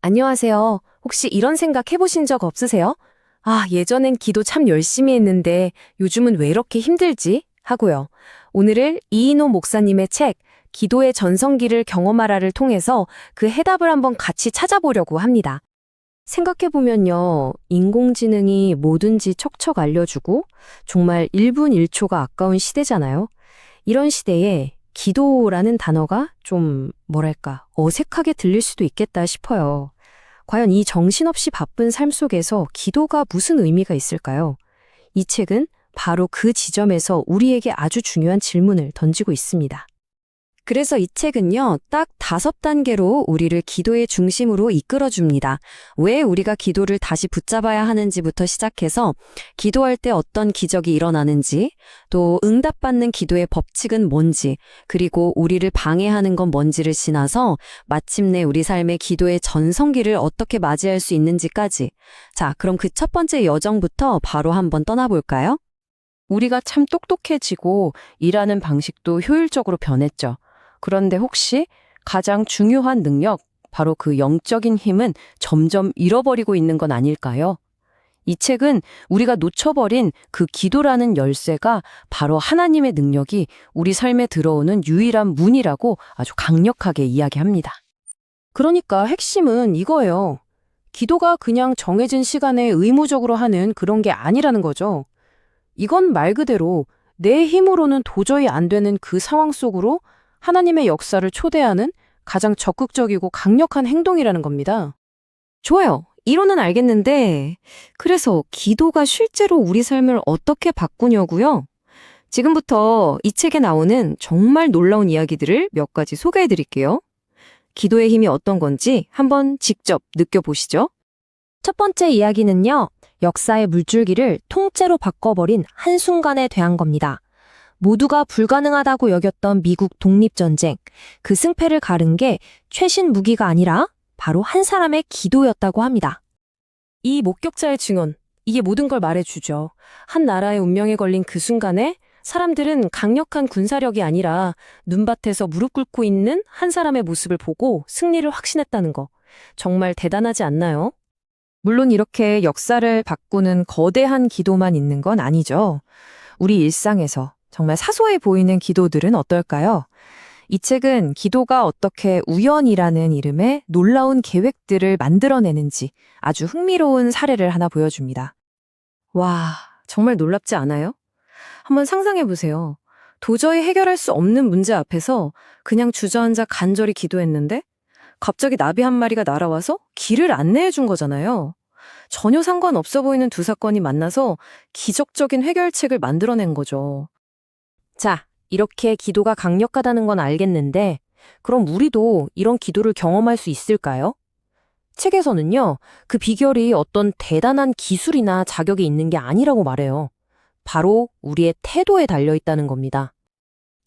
안녕하세요. 혹시 이런 생각 해보신 적 없으세요? 아, 예전엔 기도 참 열심히 했는데 요즘은 왜 이렇게 힘들지? 하고요. 오늘은 이인호 목사님의 책, 기도의 전성기를 경험하라를 통해서 그 해답을 한번 같이 찾아보려고 합니다. 생각해보면요, 인공지능이 뭐든지 척척 알려주고 정말 1분 1초가 아까운 시대잖아요. 이런 시대에 기도라는 단어가 좀, 뭐랄까, 어색하게 들릴 수도 있겠다 싶어요. 과연 이 정신없이 바쁜 삶 속에서 기도가 무슨 의미가 있을까요? 이 책은 바로 그 지점에서 우리에게 아주 중요한 질문을 던지고 있습니다. 그래서 이 책은요, 딱 5단계로 우리를 기도의 중심으로 이끌어줍니다. 왜 우리가 기도를 다시 붙잡아야 하는지부터 시작해서 기도할 때 어떤 기적이 일어나는지, 또 응답받는 기도의 법칙은 뭔지, 그리고 우리를 방해하는 건 뭔지를 지나서 마침내 우리 삶의 기도의 전성기를 어떻게 맞이할 수 있는지까지. 자, 그럼 그 첫 번째 여정부터 바로 한번 떠나볼까요? 우리가 참 똑똑해지고 일하는 방식도 효율적으로 변했죠. 그런데 혹시 가장 중요한 능력, 바로 그 영적인 힘은 점점 잃어버리고 있는 건 아닐까요? 이 책은 우리가 놓쳐버린 그 기도라는 열쇠가 바로 하나님의 능력이 우리 삶에 들어오는 유일한 문이라고 아주 강력하게 이야기합니다. 그러니까 핵심은 이거예요. 기도가 그냥 정해진 시간에 의무적으로 하는 그런 게 아니라는 거죠. 이건 말 그대로 내 힘으로는 도저히 안 되는 그 상황 속으로 하나님의 역사를 초대하는 가장 적극적이고 강력한 행동이라는 겁니다. 좋아요. 이론은 알겠는데, 그래서 기도가 실제로 우리 삶을 어떻게 바꾸냐고요? 지금부터 이 책에 나오는 정말 놀라운 이야기들을 몇 가지 소개해 드릴게요. 기도의 힘이 어떤 건지 한번 직접 느껴보시죠. 첫 번째 이야기는요, 역사의 물줄기를 통째로 바꿔버린 한순간에 대한 겁니다. 모두가 불가능하다고 여겼던 미국 독립전쟁, 그 승패를 가른 게 최신 무기가 아니라 바로 한 사람의 기도였다고 합니다. 이 목격자의 증언, 이게 모든 걸 말해주죠. 한 나라의 운명에 걸린 그 순간에 사람들은 강력한 군사력이 아니라 눈밭에서 무릎 꿇고 있는 한 사람의 모습을 보고 승리를 확신했다는 거. 정말 대단하지 않나요? 물론 이렇게 역사를 바꾸는 거대한 기도만 있는 건 아니죠. 우리 일상에서 정말 사소해 보이는 기도들은 어떨까요? 이 책은 기도가 어떻게 우연이라는 이름의 놀라운 계획들을 만들어내는지 아주 흥미로운 사례를 하나 보여줍니다. 와, 정말 놀랍지 않아요? 한번 상상해 보세요. 도저히 해결할 수 없는 문제 앞에서 그냥 주저앉아 간절히 기도했는데 갑자기 나비 한 마리가 날아와서 길을 안내해 준 거잖아요. 전혀 상관없어 보이는 두 사건이 만나서 기적적인 해결책을 만들어낸 거죠. 자, 이렇게 기도가 강력하다는 건 알겠는데, 그럼 우리도 이런 기도를 경험할 수 있을까요? 책에서는요, 그 비결이 어떤 대단한 기술이나 자격이 있는 게 아니라고 말해요. 바로 우리의 태도에 달려 있다는 겁니다.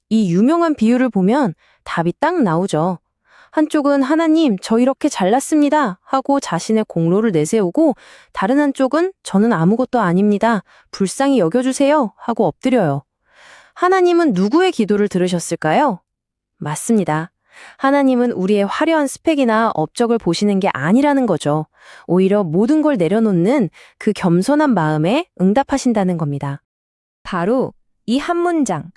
이 유명한 비유를 보면 답이 딱 나오죠. 한쪽은 하나님, 저 이렇게 잘났습니다 하고 자신의 공로를 내세우고 다른 한쪽은 저는 아무것도 아닙니다. 불쌍히 여겨주세요 하고 엎드려요. 하나님은 누구의 기도를 들으셨을까요? 맞습니다. 하나님은 우리의 화려한 스펙이나 업적을 보시는 게 아니라는 거죠. 오히려 모든 걸 내려놓는 그 겸손한 마음에 응답하신다는 겁니다. 바로 이 한 문장.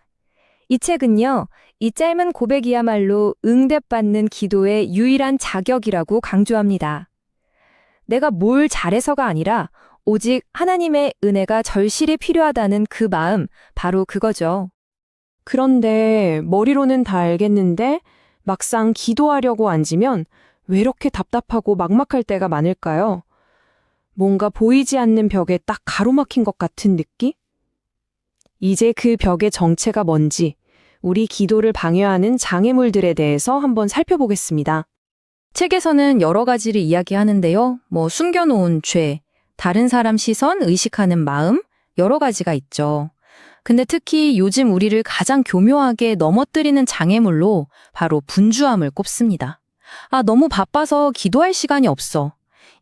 이 책은요, 이 짧은 고백이야말로 응답받는 기도의 유일한 자격이라고 강조합니다. 내가 뭘 잘해서가 아니라 오직 하나님의 은혜가 절실히 필요하다는 그 마음, 바로 그거죠. 그런데 머리로는 다 알겠는데 막상 기도하려고 앉으면 왜 이렇게 답답하고 막막할 때가 많을까요? 뭔가 보이지 않는 벽에 딱 가로막힌 것 같은 느낌? 이제 그 벽의 정체가 뭔지 우리 기도를 방해하는 장애물들에 대해서 한번 살펴보겠습니다. 책에서는 여러 가지를 이야기하는데요. 숨겨놓은 죄, 다른 사람 시선 의식하는 마음, 여러 가지가 있죠. 근데 특히 요즘 우리를 가장 교묘하게 넘어뜨리는 장애물로 바로 분주함을 꼽습니다. 아, 너무 바빠서 기도할 시간이 없어.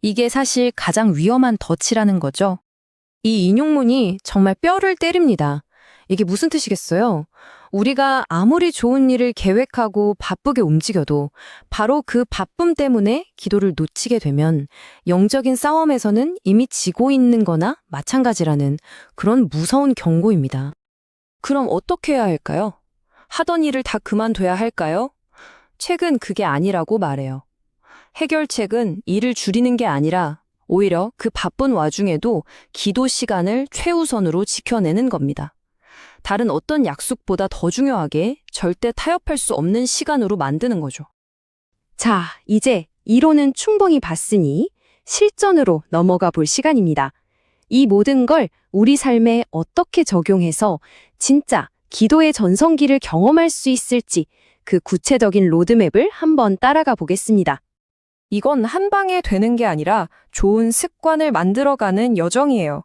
이게 사실 가장 위험한 덫이라는 거죠. 이 인용문이 정말 뼈를 때립니다. 이게 무슨 뜻이겠어요? 우리가 아무리 좋은 일을 계획하고 바쁘게 움직여도 바로 그 바쁨 때문에 기도를 놓치게 되면 영적인 싸움에서는 이미 지고 있는 거나 마찬가지라는 그런 무서운 경고입니다. 그럼 어떻게 해야 할까요? 하던 일을 다 그만둬야 할까요? 책은 그게 아니라고 말해요. 해결책은 일을 줄이는 게 아니라 오히려 그 바쁜 와중에도 기도 시간을 최우선으로 지켜내는 겁니다. 다른 어떤 약속보다 더 중요하게 절대 타협할 수 없는 시간으로 만드는 거죠. 자, 이제 이론은 충분히 봤으니 실전으로 넘어가 볼 시간입니다. 이 모든 걸 우리 삶에 어떻게 적용해서 진짜 기도의 전성기를 경험할 수 있을지 그 구체적인 로드맵을 한번 따라가 보겠습니다. 이건 한 방에 되는 게 아니라 좋은 습관을 만들어가는 여정이에요.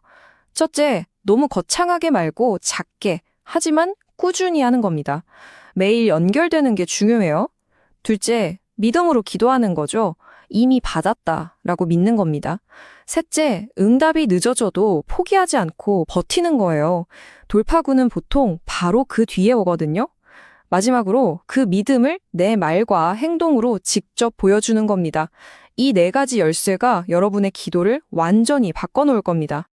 첫째, 너무 거창하게 말고 작게, 하지만 꾸준히 하는 겁니다. 매일 연결되는 게 중요해요. 둘째, 믿음으로 기도하는 거죠. 이미 받았다라고 믿는 겁니다. 셋째, 응답이 늦어져도 포기하지 않고 버티는 거예요. 돌파구는 보통 바로 그 뒤에 오거든요. 마지막으로 그 믿음을 내 말과 행동으로 직접 보여주는 겁니다. 이 네 가지 열쇠가 여러분의 기도를 완전히 바꿔놓을 겁니다.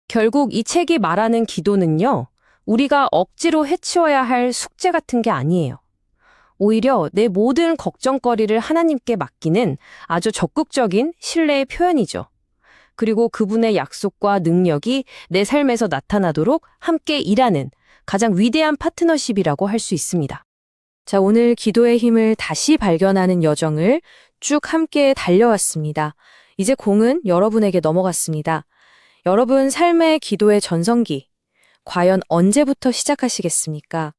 결국 이 책이 말하는 기도는요, 우리가 억지로 해치워야 할 숙제 같은 게 아니에요. 오히려 내 모든 걱정거리를 하나님께 맡기는 아주 적극적인 신뢰의 표현이죠. 그리고 그분의 약속과 능력이 내 삶에서 나타나도록 함께 일하는 가장 위대한 파트너십이라고 할 수 있습니다. 자, 오늘 기도의 힘을 다시 발견하는 여정을 쭉 함께 달려왔습니다. 이제 공은 여러분에게 넘어갔습니다. 여러분 삶의 기도의 전성기, 과연 언제부터 시작하시겠습니까?